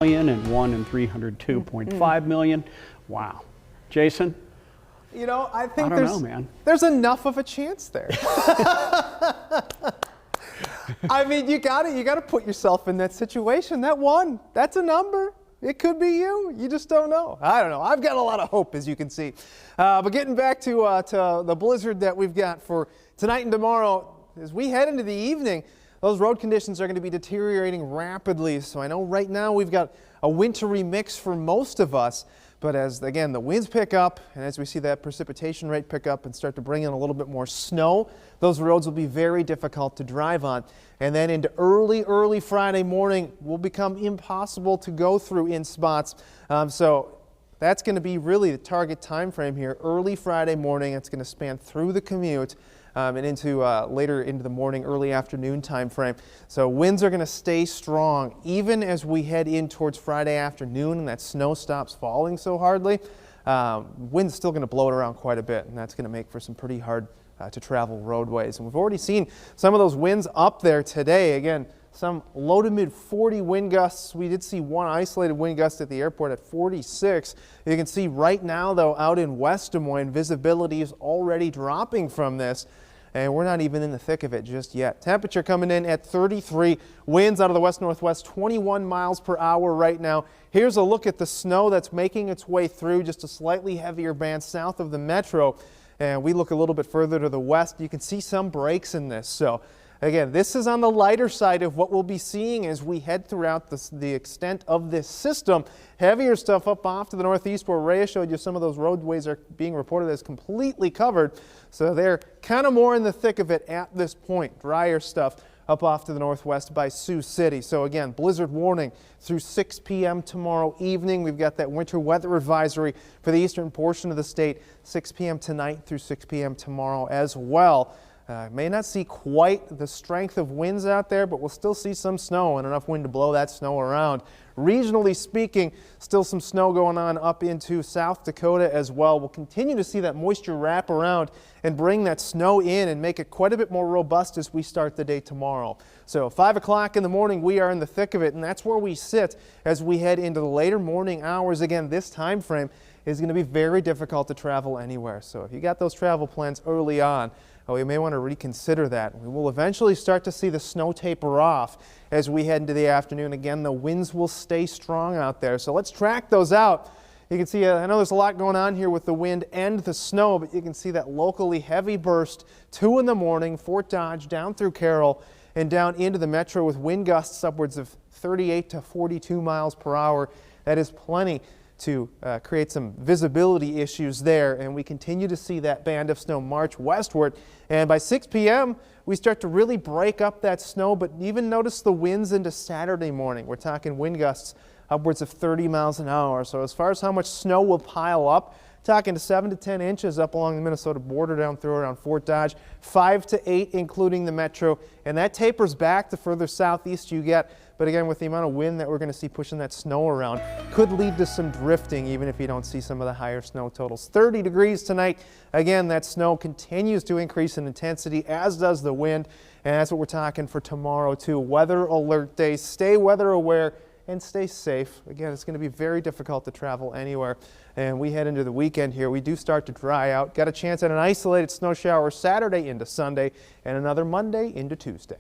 million and one in 302.5 million. Wow. Jason? You know, I think man. There's enough of a chance there. I mean, you gotta put yourself in that situation. That one, that's a number. It could be you. You just don't know. I don't know. I've got a lot of hope, as you can see. But getting back to the blizzard that we've got for tonight and tomorrow, as we head into the evening, those road conditions are going to be deteriorating rapidly. So I know right now we've got a wintry mix for most of us. But as, again, the winds pick up and as we see that precipitation rate pick up and start to bring in a little bit more snow, those roads will be very difficult to drive on. And then into early Friday morning will become impossible to go through in spots. So that's going to be really the target time frame here. Early Friday morning, it's going to span through the commute and into later into the morning, early afternoon time frame. So winds are going to stay strong even as we head in towards Friday afternoon and that snow stops falling so hardly. Wind's still going to blow it around quite a bit, and that's going to make for some pretty hard to travel roadways. And we've already seen some of those winds up there today. Again, some low to mid 40 wind gusts. We did see one isolated wind gust at the airport at 46. You can see right now, though, out in West Des Moines, visibility is already dropping from this. And we're not even in the thick of it just yet. Temperature coming in at 33. Winds out of the west-northwest, 21 miles per hour right now. Here's a look at the snow that's making its way through, just a slightly heavier band south of the metro. And we look a little bit further to the west. You can see some breaks in this. So again, this is on the lighter side of what we'll be seeing as we head throughout the extent of this system. Heavier stuff up off to the northeast where Ray showed you some of those roadways are being reported as completely covered. So they're kind of more in the thick of it at this point. Drier stuff up off to the northwest by Sioux City. So again, blizzard warning through 6 p.m. tomorrow evening. We've got that winter weather advisory for the eastern portion of the state, 6 p.m. tonight through 6 p.m. tomorrow as well. May not see quite the strength of winds out there, but we'll still see some snow and enough wind to blow that snow around. Regionally speaking, still some snow going on up into South Dakota as well. We'll continue to see that moisture wrap around and bring that snow in and make it quite a bit more robust as we start the day tomorrow. So 5 o'clock in the morning, we are in the thick of it, and that's where we sit as we head into the later morning hours. Again, this time frame is going to be very difficult to travel anywhere. So if you got those travel plans early on, we may want to reconsider that. We will eventually start to see the snow taper off as we head into the afternoon. Again, the winds will stay strong out there. So let's track those out. You can see, I know there's a lot going on here with the wind and the snow, but you can see that locally heavy burst, 2 in the morning, Fort Dodge down through Carroll and down into the metro with wind gusts upwards of 38 to 42 miles per hour. That is plenty to create some visibility issues there, and we continue to see that band of snow march westward. And by 6 p.m. we start to really break up that snow, but even notice the winds into Saturday morning. We're talking wind gusts upwards of 30 miles an hour. So as far as how much snow will pile up, talking to 7 to 10 inches up along the Minnesota border down through around Fort Dodge, 5 to 8 including the metro, and that tapers back the further southeast you get. But again, with the amount of wind that we're going to see pushing that snow around, could lead to some drifting even if you don't see some of the higher snow totals. 30 degrees tonight. Again, that snow continues to increase in intensity, as does the wind, and that's what we're talking for tomorrow too. Weather alert day. Stay weather aware and stay safe. Again, it's going to be very difficult to travel anywhere. And we head into the weekend here. We do start to dry out. Got a chance at an isolated snow shower Saturday into Sunday and another Monday into Tuesday.